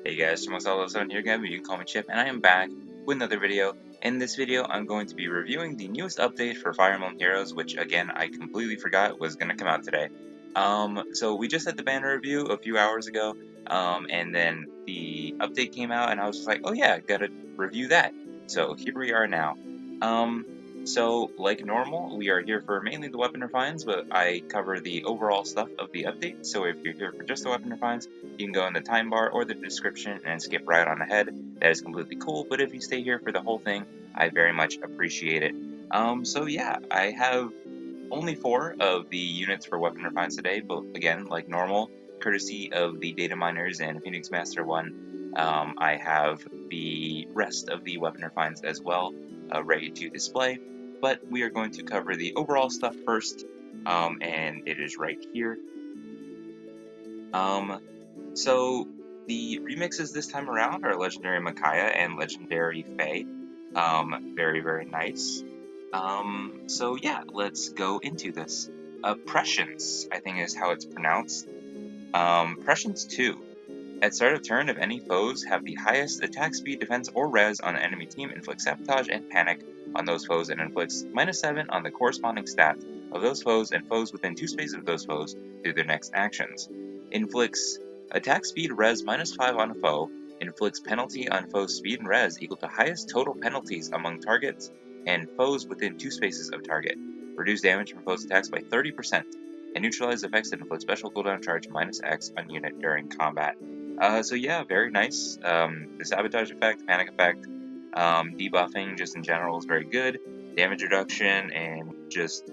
Hey guys, Solo7 here again, but you can call me Chip, and I am back with another video. In this video, I'm going to be reviewing the newest update for Fire Emblem Heroes, which again, I completely forgot was going to come out today. So we just had the banner review a few hours ago, and then the update came out, and I was just like, oh yeah, gotta review that. So here we are now. So like normal, we are here for mainly the weapon refines, but I cover the overall stuff of the update, so if you're here for just the weapon refines, you can go in the time bar or the description and skip right on ahead. That is completely cool, but if you stay here for the whole thing, I very much appreciate it. So yeah, I have only 4 of the units for weapon refines today, but again, like normal, courtesy of the data miners and Phoenix Master 1, I have the rest of the weapon refines as well, ready to display. But we are going to cover the overall stuff first, and it is right here. So the remixes this time around are Legendary Micaiah and Legendary Faye. Very, very nice. So yeah, let's go into this. Prescience, I think is how it's pronounced. Prescience 2. At start of turn, if any foes have the highest attack speed, defense, or res on the enemy team, inflicts sabotage and panic on those foes and inflicts -7 on the corresponding stat of those foes and foes within 2 spaces of those foes through their next actions. Inflicts attack speed res -5 on a foe, inflicts penalty on foe's speed and res equal to highest total penalties among targets and foes within 2 spaces of target. Reduce damage from foes' attacks by 30%, and neutralize effects that inflict special cooldown charge -X on unit during combat. So yeah, very nice. The sabotage effect, panic effect, debuffing just in general is very good. Damage reduction and just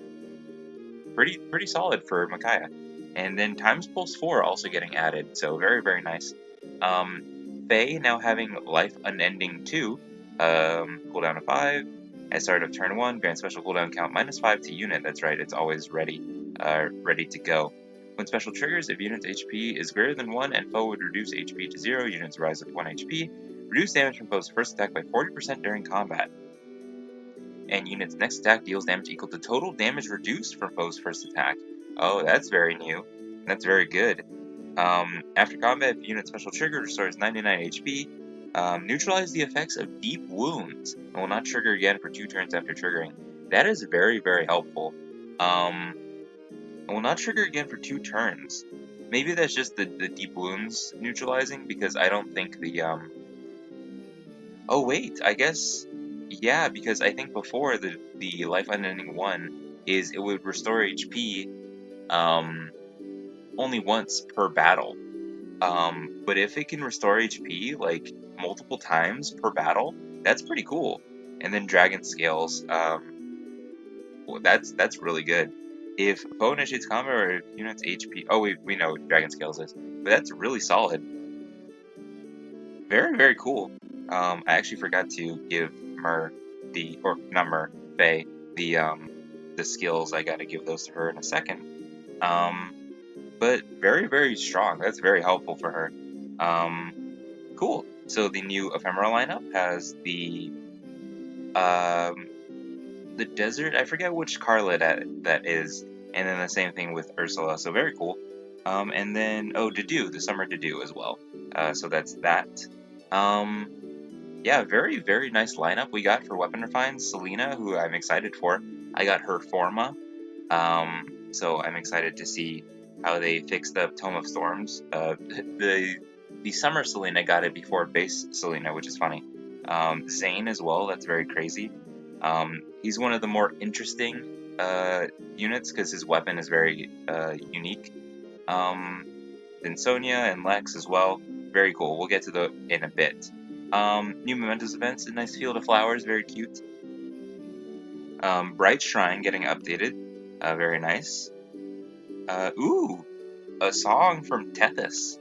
pretty solid for Micaiah. And then Times Pulse 4 also getting added, so very, very nice. Faye now having Life Unending 2, cooldown of 5. At start of turn 1, grant special cooldown count -5 to unit. That's right, it's always ready to go. When special triggers, if unit's HP is greater than 1 and foe would reduce HP to 0, units rise with 1 HP. Reduce damage from foe's first attack by 40% during combat. And unit's next attack deals damage equal to total damage reduced from foe's first attack. Oh, that's very new. That's very good. After combat, if unit's special trigger restores 99 HP. Neutralize the effects of deep wounds and will not trigger again for 2 turns after triggering. That is very, very helpful. It will not trigger again for 2 turns. Maybe that's just the deep wounds neutralizing, because I don't think the Oh wait, I guess yeah, because I think before the Life Unending 1 is it would restore HP only once per battle. But if it can restore HP like multiple times per battle, that's pretty cool. And then Dragon Scales, well, that's really good. If foe initiates combat or if unit's HP, oh we know what Dragon Scales is, but that's really solid. Very, very cool. I actually forgot to give Faye, the skills. I gotta give those to her in a second. But very, very strong. That's very helpful for her. Cool. So the new Ephemera lineup has the desert. I forget which Carla that is, and then the same thing with Ursula. So very cool. And then Dedue, the Summer Dedue as well. So that's that. Yeah, very, very nice lineup we got for Weapon Refines. Selena, who I'm excited for. I got her Forma. So I'm excited to see how they fixed up Tome of Storms. The Summer Selena got it before base Selena, which is funny. Zane as well, that's very crazy. He's one of the more interesting units because his weapon is very unique. Then Sonia and Lex as well. Very cool. We'll get to the in a bit. New Mementos events, a nice field of flowers, very cute. Bright Shrine getting updated, very nice. Ooh, a song from Tethys.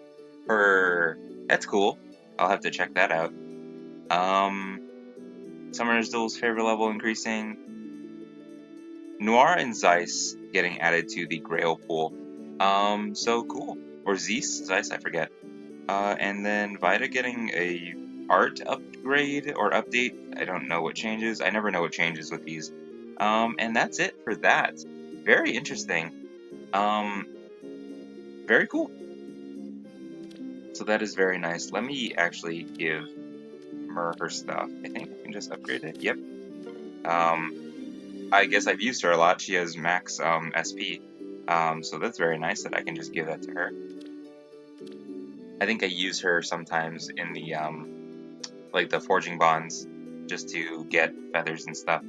That's cool. I'll have to check that out. Summoner's Duel's favorite level increasing. Noir and Zeiss getting added to the Grail pool. So cool. Or Zeiss, I forget. And then Vita getting a art upgrade or update. I don't know what changes. I never know what changes with these. And that's it for that. Very interesting. Very cool. So that is very nice. Let me actually give Mer her stuff. I think I can just upgrade it. Yep. Um, I guess I've used her a lot. She has max SP. So that's very nice that I can just give that to her. I think I use her sometimes in the like the forging bonds just to get feathers and stuff.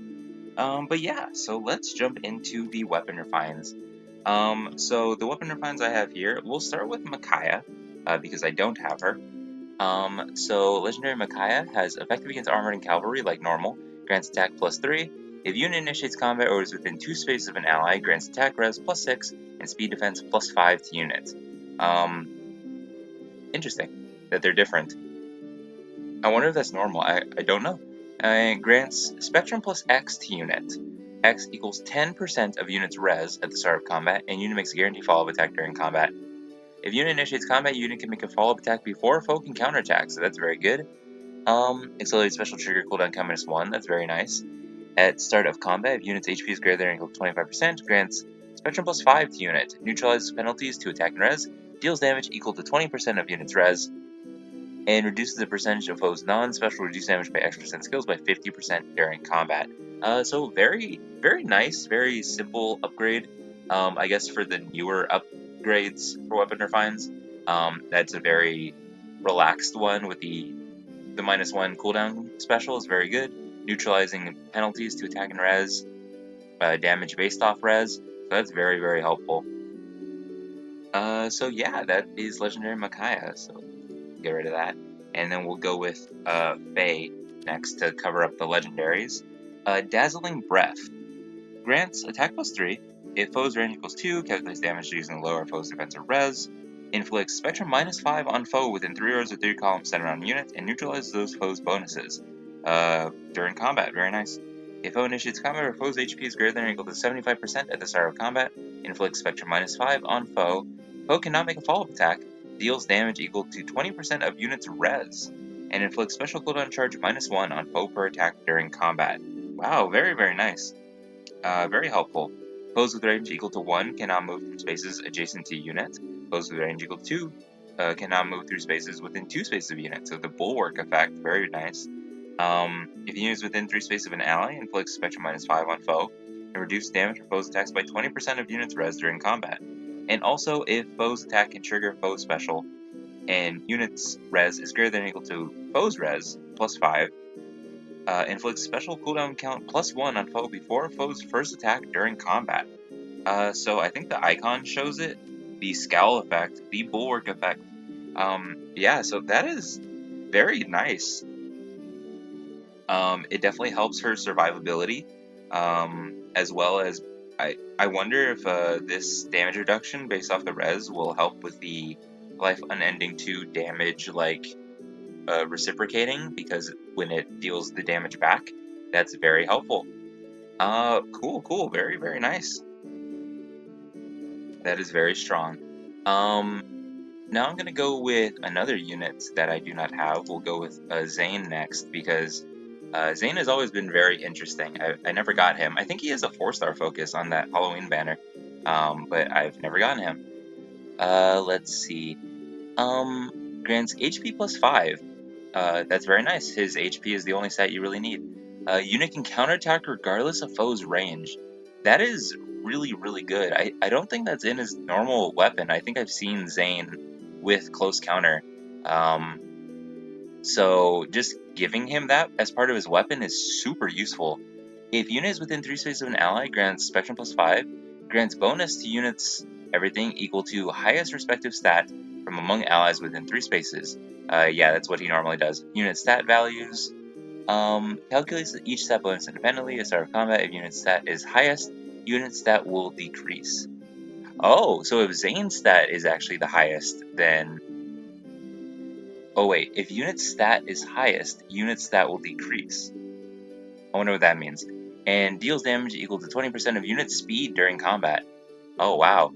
But yeah, so let's jump into the weapon refines. So the weapon refines I have here, we'll start with Micaiah, because I don't have her. So Legendary Micaiah has effective against armored and cavalry like normal, grants attack +3. If unit initiates combat or is within 2 spaces of an ally, grants attack res +6 and speed defense +5 to units. Interesting that they're different. I wonder if that's normal. I don't know. It grants Spectrum plus X to unit. X equals 10% of unit's res at the start of combat, and unit makes a guaranteed follow-up attack during combat. If unit initiates combat, unit can make a follow-up attack before a foe can counterattack, so that's very good. Accelerated special trigger cooldown count -1, that's very nice. At start of combat, if unit's HP is greater than or equal to 25%, grants Spectrum plus 5 to unit, neutralizes penalties to attack and res, deals damage equal to 20% of unit's res, and reduces the percentage of foes' non-special reduced damage by X% skills by 50% during combat. So very, very nice, very simple upgrade. I guess for the newer upgrades for weapon refines, that's a very relaxed one with the -1 cooldown special is very good. Neutralizing penalties to attack and res, damage based off res, so that's very, very helpful. So yeah, that is Legendary Micaiah, so get rid of that. And then we'll go with Faye next to cover up the legendaries. Dazzling Breath grants attack +3. If foe's range equals 2, calculates damage using the lower foe's defensive res. Inflicts Spectrum -5 on foe within 3 rows or 3 columns centered on unit, and neutralizes those foes' bonuses during combat. Very nice. If foe initiates combat or foe's HP is greater than or equal to 75% at the start of combat, inflicts Spectrum -5 on foe. Foe cannot make a follow-up attack, deals damage equal to 20% of unit's res, and inflicts special cooldown charge -1 on foe per attack during combat. Wow, very, very nice. Very helpful. Foes with range equal to 1 cannot move through spaces adjacent to unit. Foes with range equal to 2 cannot move through spaces within 2 spaces of unit. So the bulwark effect, very nice. If unit is within 3 spaces of an ally, inflicts Spectrum -5 on foe, and reduce damage for foes' attacks by 20% of unit's res during combat. And also, if foes' attack can trigger foe special, and unit's res is greater than or equal to foe's res, +5, inflicts special cooldown count +1 on foe before foe's first attack during combat. So I think the icon shows it, the scowl effect, the bulwark effect. Yeah, so that is very nice. It definitely helps her survivability, as well as I wonder if this damage reduction based off the res will help with the Life Unending 2 damage, like reciprocating, because when it deals the damage back, that's very helpful. Cool, very, very nice. That is very strong. Now I'm gonna go with another unit that I do not have. We'll go with Zane next, because Zane has always been very interesting. I never got him. I think he has a 4-star focus on that Halloween banner, but I've never gotten him. Let's see. Grants HP +5. That's very nice. His HP is the only stat you really need. Unit can counterattack regardless of foe's range. That is really, really good. I don't think that's in his normal weapon. I think I've seen Zane with close counter. So just giving him that as part of his weapon is super useful. If unit is within 3 spaces of an ally, grants Spectrum +5, grants bonus to units everything equal to highest respective stat from among allies within 3 spaces. Yeah, that's what he normally does. Unit stat values. Calculates each stat bonus independently at start of combat. If unit stat is highest, unit stat will decrease. Oh, so if Zane's stat is actually the highest, then... Oh wait, if unit stat is highest, unit stat will decrease. I wonder what that means. And deals damage equal to 20% of unit speed during combat. Oh wow.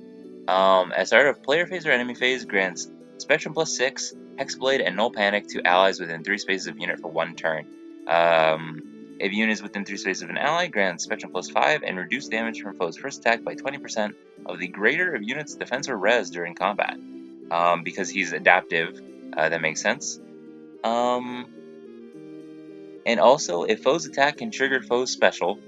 At start of player phase or enemy phase, grants Spectrum +6, Hexblade, and Null Panic to allies within 3 spaces of unit for 1 turn. If unit is within 3 spaces of an ally, grants Spectrum +5 and reduce damage from foe's first attack by 20% of the greater of unit's defense or res during combat. Because he's adaptive, That makes sense. Um, and also, if foe's attack can trigger foe's special,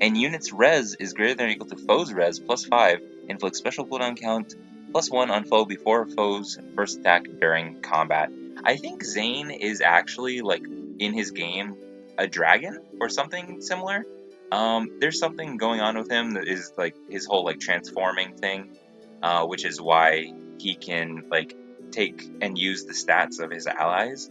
and unit's res is greater than or equal to foe's res plus 5, inflict special cooldown count plus 1 on foe before foe's first attack during combat. I think Zane is actually, like, in his game, a dragon or something similar. There's something going on with him that is, like, his whole, like, transforming thing, which is why he can, like, take and use the stats of his allies.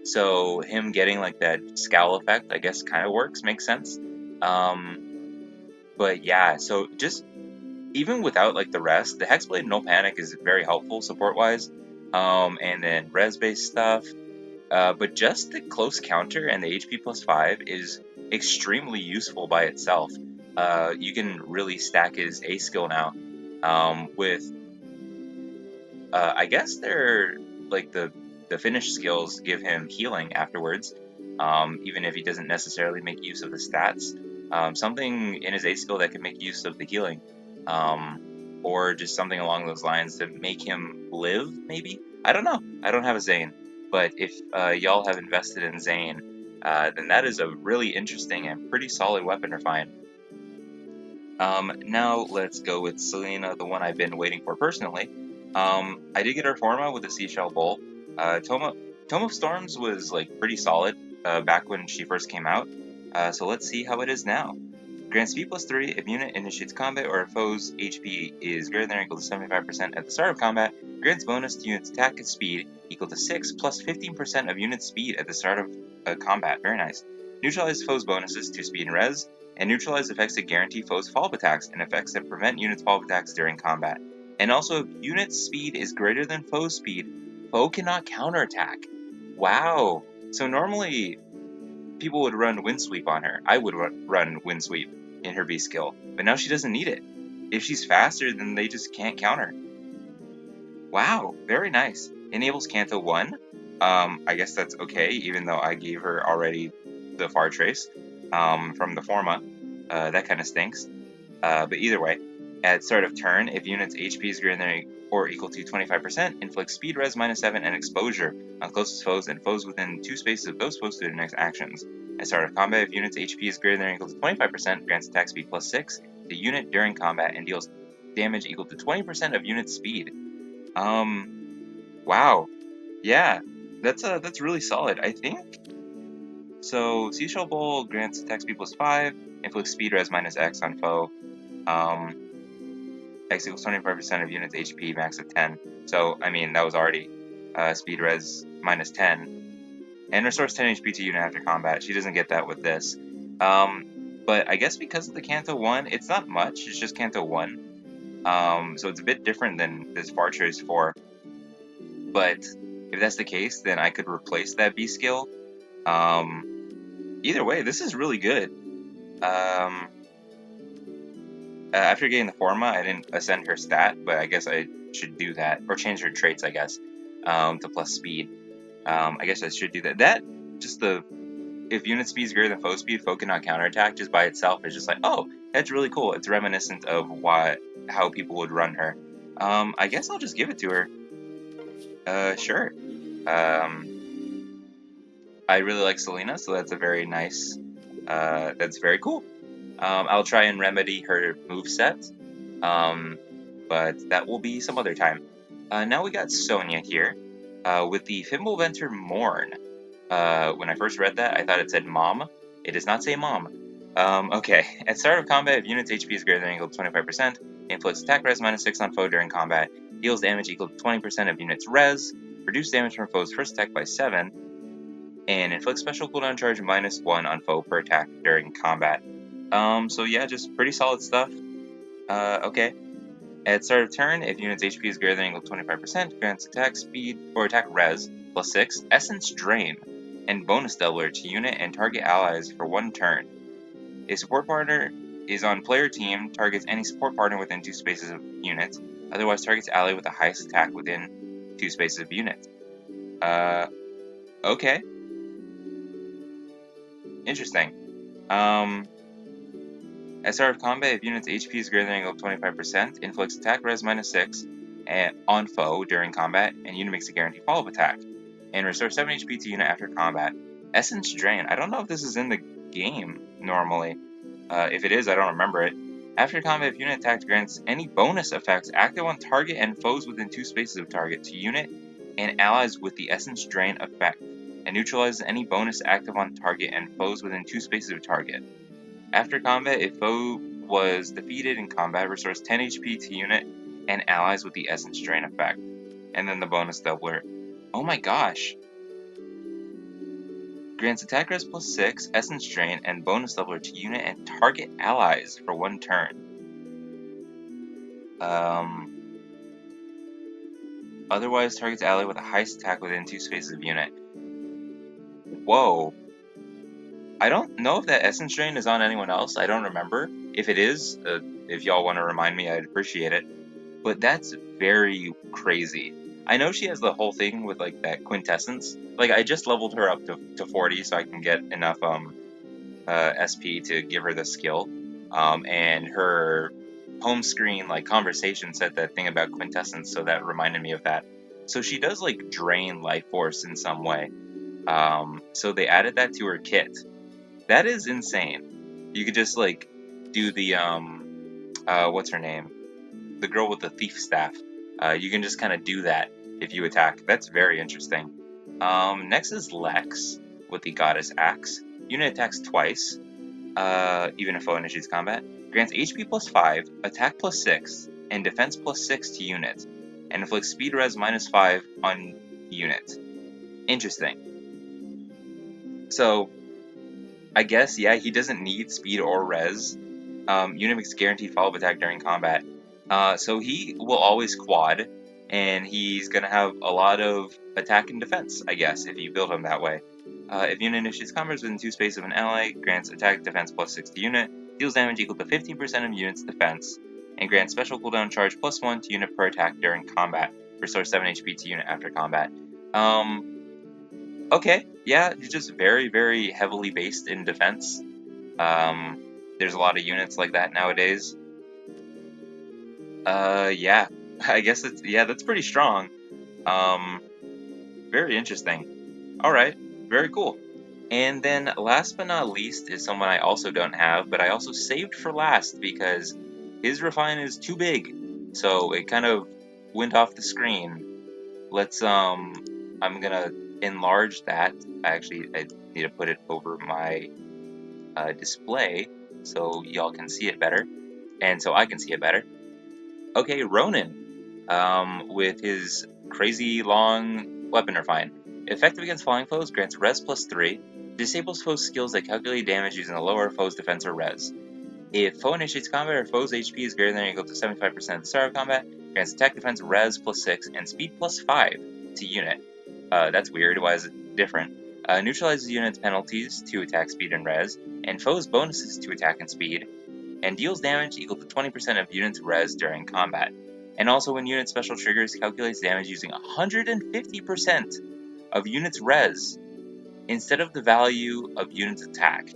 So him getting like that scowl effect, I guess, kind of works, makes sense. But yeah, so just even without like the rest, the Hexblade No Panic is very helpful support wise. And then res based stuff. But just the close counter and the HP plus 5 is extremely useful by itself. You can really stack his A skill now with I guess they're like the finish skills give him healing afterwards, even if he doesn't necessarily make use of the stats. Something in his A skill that can make use of the healing, or just something along those lines to make him live. Maybe, I don't know. I don't have a Zane, but if y'all have invested in Zane, then that is a really interesting and pretty solid weapon to find. Now let's go with Selena, the one I've been waiting for personally. I did get her Forma with the Seashell Bowl. Tome of Storms was like pretty solid back when she first came out. So let's see how it is now. Grants speed plus 3 if unit initiates combat or a foe's HP is greater than or equal to 75% at the start of combat. Grants bonus to unit's attack and speed equal to 6 plus 15% of unit speed at the start of combat. Very nice. Neutralize foe's bonuses to speed and res, and neutralize effects that guarantee foes' follow-up attacks and effects that prevent units' follow-up attacks during combat. And also, if unit speed is greater than foe's speed, foe cannot counterattack. Wow! So normally, people would run Wind Sweep on her. I would run Wind Sweep in her B skill, but now she doesn't need it. If she's faster, then they just can't counter. Wow, very nice. Enables Canto 1. I guess that's okay, even though I gave her already the Far Trace from the Forma. That kind of stinks. But either way, at start of turn, if unit's HP is greater than or equal to 25%, inflict speed res -7 and exposure on closest foes and foes within 2 spaces of those foes to their next actions. At start of combat, if unit's HP is greater than or equal to 25%, grants attack speed plus 6 to unit during combat and deals damage equal to 20% of unit speed. Wow. Yeah, that's really solid, I think. So, Seashell Bowl grants attack speed plus 5, inflicts speed res -X on foe. X equals 25% of unit's HP, max of 10. So, I mean, that was already speed res -10. And restores 10 HP to unit after combat. She doesn't get that with this. But I guess because of the Canto 1, it's not much, it's just Canto 1. So it's a bit different than this Far Trace 4. But if that's the case, then I could replace that B skill. Either way, this is really good. After getting the Forma, I didn't ascend her stat, but I guess I should do that. Or change her traits, I guess, to plus speed. I guess I should do that. If unit speed is greater than foe speed, foe cannot counterattack just by itself. It's just like, oh, that's really cool. It's reminiscent of how people would run her. I guess I'll just give it to her. Sure. I really like Selena, so that's a very nice, that's very cool. I'll try and remedy her moveset, but that will be some other time. Now we got Sonya here, with the Fimbulventer Morn. When I first read that, I thought it said Mom. It does not say Mom. Okay, at start of combat, if unit's HP is greater than or equal to 25%, inflicts attack res -6 on foe during combat, deals damage equal to 20% of unit's res, reduce damage from foe's first attack by 7, and inflicts special cooldown charge -1 on foe per attack during combat. So yeah, just pretty solid stuff. Okay. At start of turn, if unit's HP is greater than or equal to 25%, grants attack speed or attack res plus 6, Essence Drain, and bonus doubler to unit and target allies for 1 turn. A support partner is on player team, targets any support partner within 2 spaces of units, otherwise targets ally with the highest attack within 2 spaces of unit. Okay. Interesting. At start of combat, if unit's HP is greater than or equal to 25%, inflicts attack res -6 on foe during combat, and unit makes a guaranteed follow-up attack. And restore 7 HP to unit after combat. Essence Drain. I don't know if this is in the game normally. If it is, I don't remember it. After combat, if unit attacked, grants any bonus effects active on target and foes within 2 spaces of target to unit and allies with the Essence Drain effect, and neutralizes any bonus active on target and foes within 2 spaces of target. After combat, if foe was defeated in combat, restores 10 HP to unit and allies with the Essence Drain effect. And then the bonus doubler. Oh my gosh! Grants attack res plus 6, Essence Drain, and bonus doubler to unit and target allies for 1 turn. Otherwise targets ally with the highest attack within 2 spaces of unit. Whoa. I don't know if that Essence Drain is on anyone else. I don't remember. If it is, if y'all want to remind me, I'd appreciate it. But that's very crazy. I know she has the whole thing with like that quintessence. Like I just leveled her up to 40 so I can get enough SP to give her the skill. And her home screen like conversation said that thing about quintessence, so that reminded me of that. So she does like drain life force in some way. So they added that to her kit. That is insane. You could just like do the what's her name? The girl with the thief staff. You can just kind of do that if you attack. That's very interesting. Next is Lex with the Goddess Axe. Unit attacks twice, even if foe initiates combat. Grants HP plus 5, attack plus 6, and defense plus 6 to unit, and inflicts speed res minus 5 on unit. Interesting. So, I guess, yeah, he doesn't need speed or res. Unit makes guaranteed follow-up attack during combat. So he will always quad, and he's going to have a lot of attack and defense, I guess, if you build him that way. If unit initiates combat within 2 spaces of an ally, grants attack defense plus 6 to unit, deals damage equal to 15% of unit's defense, and grants special cooldown charge plus 1 to unit per attack during combat, restores 7 HP to unit after combat. Okay, yeah, you're just very, very heavily based in defense. There's a lot of units like that nowadays. Yeah, I guess that's pretty strong. Very interesting. Alright, very cool. And then last but not least is someone I also don't have, but I also saved for last because his refine is too big. So it kind of went off the screen. Let's, I'm gonna enlarge that. I need to put it over my display so y'all can see it better, and so I can see it better. Okay, Ronin, with his crazy long weapon refine. Effective against flying foes, grants res plus 3, disables foes' skills that calculate damage using a lower foe's defense or res. If foe initiates combat or foe's HP is greater than or equal to 75% at the start of combat, grants attack defense res plus 6 and speed plus 5 to unit. That's weird, why is it different? Neutralizes unit's penalties to attack speed and res, and foes' bonuses to attack and speed, and deals damage equal to 20% of unit's res during combat. And also when unit special triggers, calculates damage using 150% of unit's res instead of the value of unit's attack.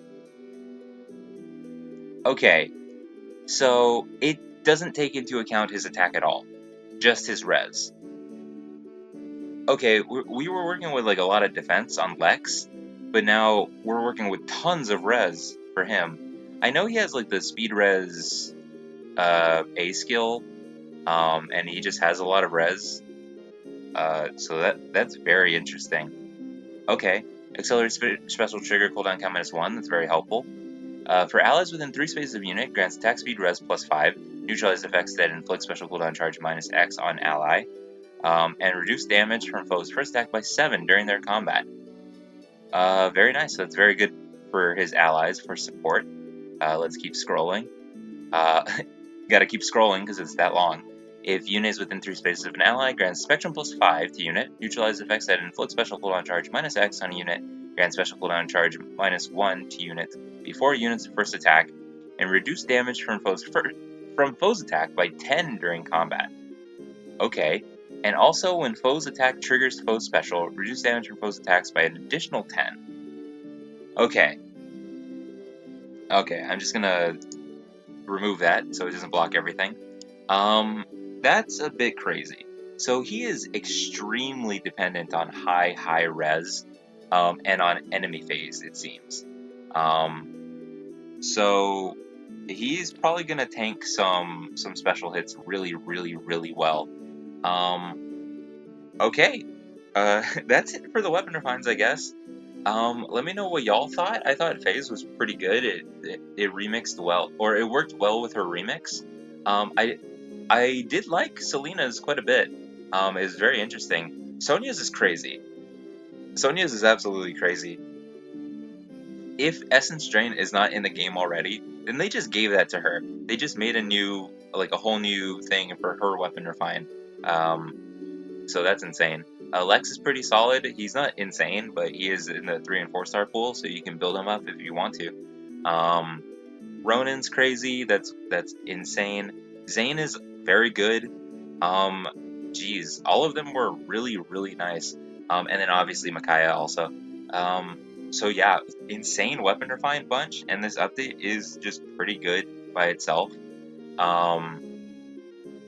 Okay, so it doesn't take into account his attack at all, just his res. Okay, we were working with like a lot of defense on Lex, but now we're working with tons of res for him. I know he has like the speed res A skill, and he just has a lot of res, so that's very interesting. Okay, accelerate special trigger cooldown count -1, that's very helpful. For allies within 3 spaces of unit, grants attack speed res plus 5, neutralize effects that inflict special cooldown charge -X on ally, and reduce damage from foes' first attack by 7 during their combat. Very nice, so that's very good for his allies for support. Let's keep scrolling. Gotta keep scrolling because it's that long. If unit is within 3 spaces of an ally, grants Spectrum plus 5 to unit, neutralize effects that inflict special cooldown charge -X on a unit, grants special cooldown charge -1 to unit before unit's first attack, and reduce damage from foe's attack by 10 during combat. Okay, and also when foe's attack triggers foe's special, reduce damage from foe's attacks by an additional 10. Okay, I'm just gonna remove that so it doesn't block everything. That's a bit crazy. So he is extremely dependent on high res, and on enemy phase, it seems. So he's probably gonna tank some special hits really well. Okay, that's it for the weapon refines, I guess. Let me know what y'all thought. I thought Phase was pretty good. It remixed well, or it worked well with her remix. I did like Selena's quite a bit. It was very interesting. Sonya's is crazy. Sonya's is absolutely crazy. If Essence Drain is not in the game already, then they just gave that to her. They just made a whole new thing for her weapon refine. So that's insane. Lex is pretty solid. He's not insane, but he is in the 3 and 4 star pool, so you can build him up if you want to. Ronin's crazy. That's insane. Zane is very good. Geez, all of them were really nice. And then obviously Micaiah also. So yeah, insane weapon refine bunch, and this update is just pretty good by itself.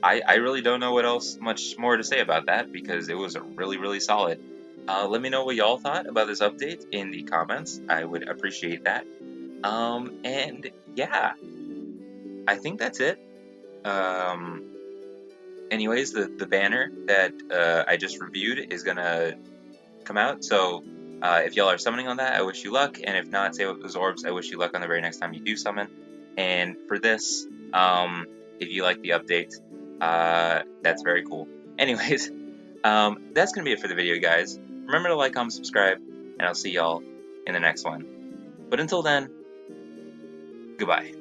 I really don't know what else much more to say about that because it was really solid. Let me know what y'all thought about this update in the comments. I would appreciate that. And yeah, I think that's it. Um, Anyways, the banner that I just reviewed is gonna come out. So if y'all are summoning on that, I wish you luck. And if not, say with those orbs, I wish you luck on the very next time you do summon. And for this, if you like the update, that's very cool. Anyways, that's gonna be it for the video, guys. Remember to like, comment, subscribe, and I'll see y'all in the next one. But until then, goodbye.